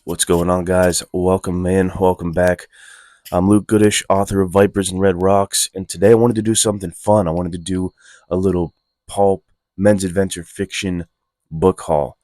What's going on, guys? Welcome in, welcome back. I'm Luke Goodish, author of Vipers and Red Rocks, and today I wanted to do something fun. I wanted to do a little Pulp men's adventure fiction book haul.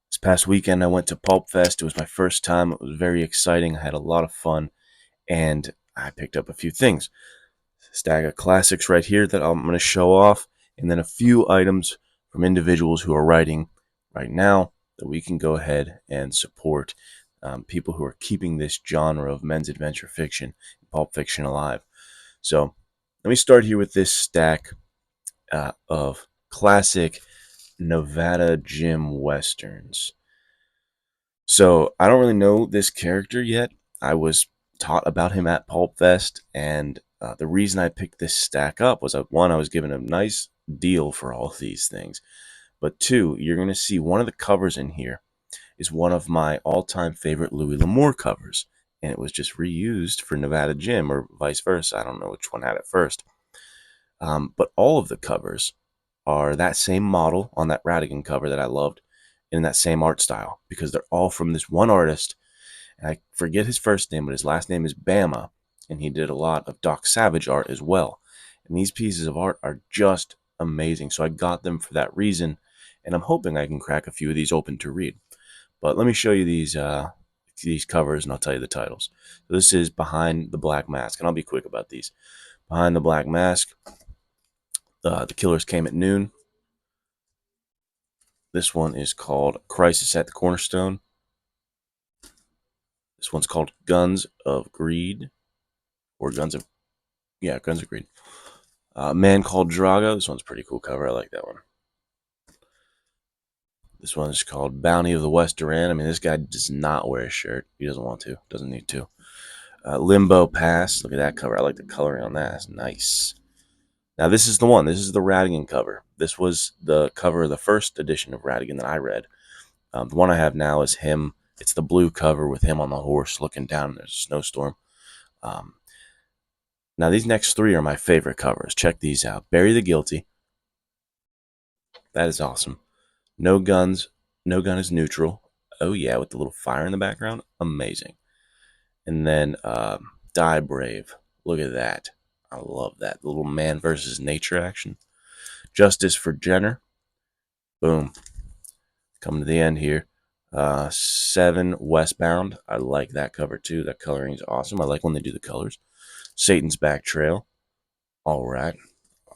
This past weekend, I went to Pulpfest. It was my first time. It was very exciting. I had a lot of fun, and I picked up a few things. A stack of classics right here that I'm going to show off, and then a few items from individuals who are writing right now that we can go ahead and support, people who are keeping this genre of men's adventure fiction, pulp fiction alive. So let me start here with this stack of classic Nevada Jim Westerns. So I don't really know this character yet. I was taught about him at Pulp Fest, and the reason I picked this stack up was one, I was given a nice deal for all of these things, but two, you're going to see one of the covers in here is one of my all-time favorite Louis L'Amour covers, and it was just reused for Nevada Jim, or vice versa. I don't know which one had it first. But all of the covers are that same model on that Radigan cover that I loved, in that same art style, because they're all from this one artist. And I forget his first name, but his last name is Bama, and he did a lot of Doc Savage art as well. And these pieces of art are just amazing. So I got them for that reason, and I'm hoping I can crack a few of these open to read. But let me show you these covers, and I'll tell you the titles. So this is Behind the Black Mask, and I'll be quick about these. Behind the Black Mask, The Killers Came at Noon. This one is called Crisis at the Cornerstone. This one's called Guns of Greed, or Guns of Greed. Man Called Drago. This one's a pretty cool cover. I like that one. This one is called Bounty of the West Duran. I mean, this guy does not wear a shirt. He doesn't want to. Doesn't need to. Limbo Pass. Look at that cover. I like the coloring on that. It's nice. Now, this is the one. This is the Radigan cover. This was the cover of the first edition of Radigan that I read. The one I have now is him. It's the blue cover with him on the horse looking down. There's a snowstorm. Now, these next three are my favorite covers. Check these out. Bury the Guilty. That is awesome. No Guns. No Gun is Neutral. Oh, yeah, with the little fire in the background. Amazing. And then Die Brave. Look at that. I love that. The little man versus nature action. Justice for Jenner. Boom. Coming to the end here. 7 Westbound. I like that cover too. That coloring is awesome. I like when they do the colors. Satan's Back Trail. All right.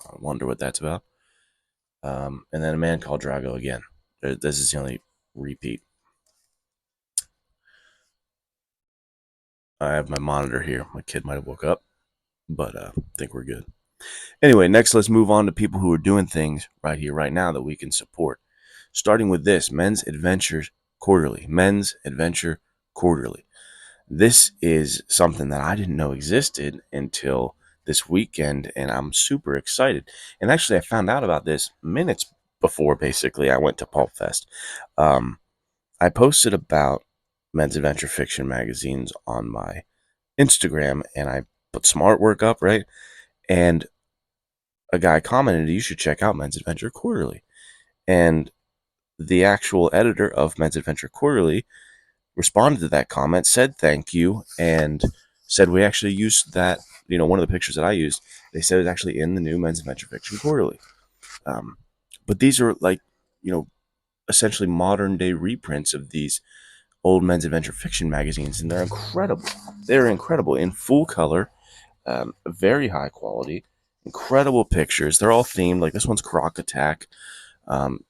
I wonder what that's about. And then A Man Called Drago again. This is the only repeat. I have my monitor here. My kid might have woke up, but I think we're good. Anyway, next let's move on to people who are doing things right here, right now that we can support. Starting with this, Men's Adventure Quarterly. Men's Adventure Quarterly. This is something that I didn't know existed until this weekend, and I'm super excited. And actually, I found out about this minutes before, basically, I went to Pulpfest. I posted about Men's Adventure Fiction magazines on my Instagram, and I put some artwork up, right? And a guy commented, you should check out Men's Adventure Quarterly. And the actual editor of Men's Adventure Quarterly responded to that comment, said thank you, and said we actually used that, one of the pictures that I used, they said it's actually in the new Men's Adventure Fiction Quarterly. But these are like, essentially modern day reprints of these old Men's Adventure Fiction magazines, and they're incredible. They're incredible in full color, very high quality, incredible pictures. They're all themed. Like this one's Croc Attack. And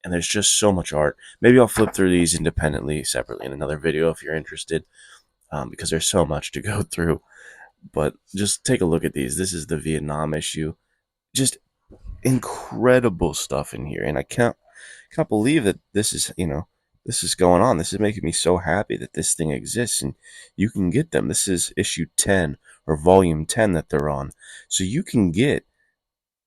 there's just so much art. Maybe I'll flip through these independently, separately in another video if you're interested, because there's so much to go through. But just take a look at these. This is the Vietnam issue. Just incredible stuff in here, and I can't believe that this is going on. This is making me so happy that this thing exists, and you can get them. This is issue 10 or volume 10 that they're on, so you can get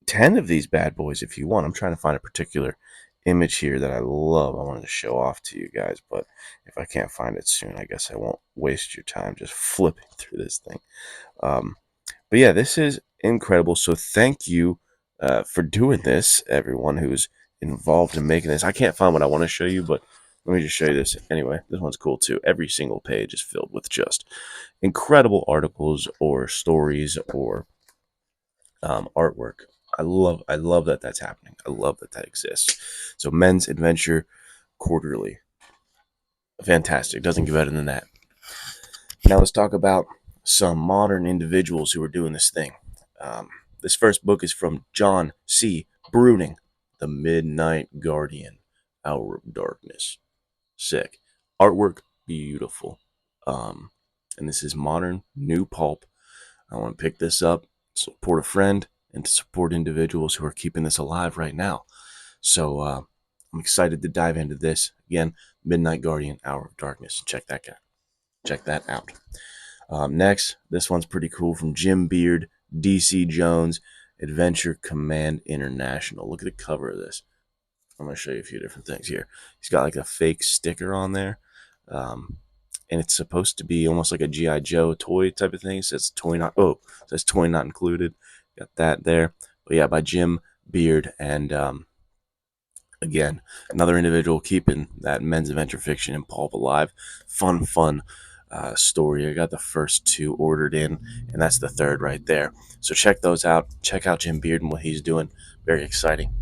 10 of these bad boys if you want. I'm trying to find a particular image here that I love. I wanted to show off to you guys, but if I can't find it soon, I guess I won't waste your time just flipping through this thing. But yeah, this is incredible. So thank you for doing this, everyone who's involved in making this. I can't find what I want to show you, but Let me just show you this. Anyway, this one's cool too. Every single page is filled with just incredible articles or stories or artwork. I love that that's happening. I love that that exists. So, Men's Adventure Quarterly, fantastic. Doesn't get better than that. Now let's talk about some modern individuals who are doing this thing. This first book is from John C. Bruning, The Midnight Guardian, Hour of Darkness. Sick. Artwork, beautiful. And this is modern, new pulp. I want to pick this up, support a friend, and to support individuals who are keeping this alive right now. So I'm excited to dive into this. Again, Midnight Guardian, Hour of Darkness. Check that out. Next, this one's pretty cool from Jim Beard, DC Jones, Adventure Command International. Look at the cover of this. I'm going to show you a few different things here. He's got like a fake sticker on there. And it's supposed to be almost like a G.I. Joe toy type of thing. It says toy not included. Got that there. But yeah, by Jim Beard. And again, another individual keeping that men's adventure fiction and pulp alive. Fun story. I got the first two ordered in, and that's the third right there. So check those out. Check out Jim Beard and what he's doing. Very exciting.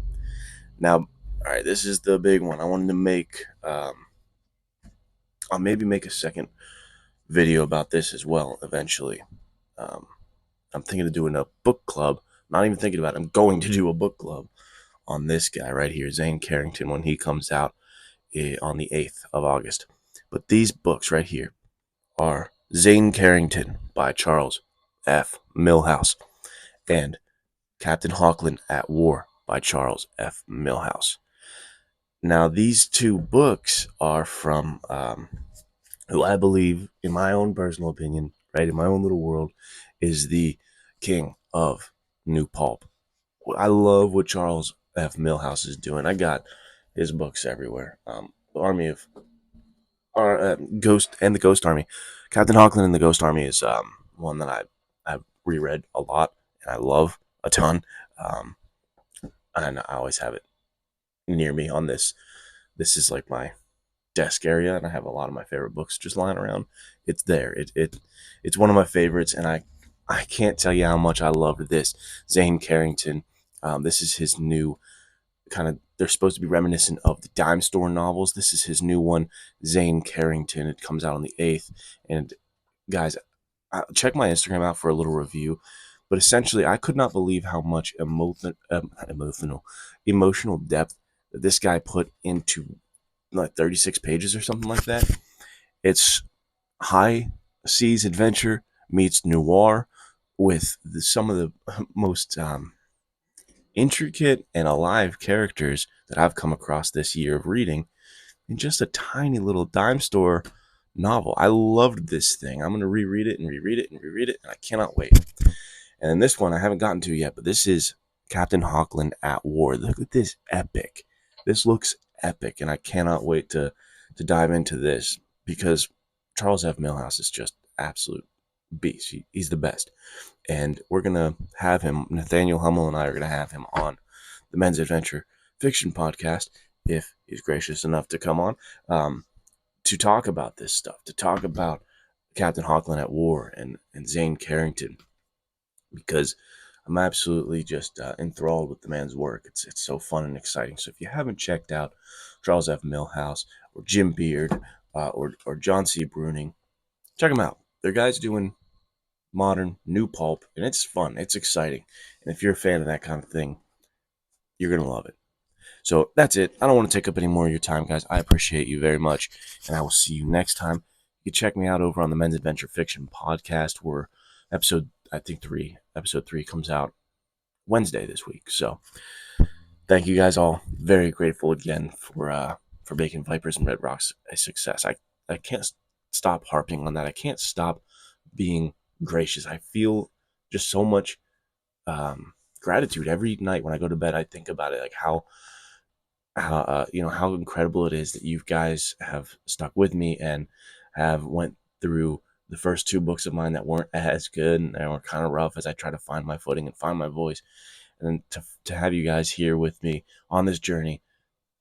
Now, all right, this is the big one. I wanted to make, I'll maybe make a second video about this as well eventually. I'm thinking of doing a book club. Not even thinking about it. I'm going to do a book club on this guy right here, Zane Carrington, when he comes out on the 8th of August. But these books right here are Zane Carrington by Charles F. Milhouse and Captain Hawkland at War by Charles F. Milhouse. Now, these two books are from who I believe, in my own personal opinion, right, in my own little world, is the king of new pulp. I love what Charles F. Milhouse is doing. I got his books everywhere. Army of Ghost and the Ghost Army. Captain Hawkland and the Ghost Army is one that I've reread a lot and I love a ton. And I always have it near me on this. This is like my desk area, and I have a lot of my favorite books just lying around. It's there. It's one of my favorites, and I can't tell you how much I loved this. Zane Carrington. This is his new kind of. They're supposed to be reminiscent of the dime store novels. This is his new one, Zane Carrington. It comes out on the 8th, and guys, check my Instagram out for a little review. But essentially, I could not believe how much emotional depth that this guy put into like 36 pages or something like that. It's high seas adventure meets noir with some of the most intricate and alive characters that I've come across this year of reading in just a tiny little dime store novel. I loved this thing. I'm going to reread it, and I cannot wait. And then this one I haven't gotten to yet, but this is Captain Hawkland at War. Look at this epic. This looks epic, and I cannot wait to dive into this because Charles F. Milhouse is just absolute beast. He's the best. And we're going to have him, Nathaniel Hummel and I are going to have him on the Men's Adventure Fiction Podcast, if he's gracious enough to come on, to talk about this stuff, to talk about Captain Hawkland at War and Zane Carrington, because I'm absolutely just enthralled with the man's work. It's so fun and exciting. So if you haven't checked out Charles F. Milhouse or Jim Beard or John C. Bruning, check them out. They're guys doing modern, new pulp, and it's fun. It's exciting. And if you're a fan of that kind of thing, you're going to love it. So that's it. I don't want to take up any more of your time, guys. I appreciate you very much, and I will see you next time. You can check me out over on the Men's Adventure Fiction Podcast, where episode 3 comes out Wednesday this week. So thank you guys all. Very grateful again for making Vipers and Red Rocks a success. I can't stop harping on that. I can't stop being gracious. I feel just so much gratitude every night when I go to bed. I think about it, like how incredible it is that you guys have stuck with me and have went through the first 2 books of mine that weren't as good and they were kind of rough as I try to find my footing and find my voice. And to have you guys here with me on this journey,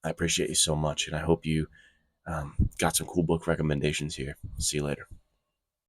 I appreciate you so much. And I hope you Got some cool book recommendations here. See you later.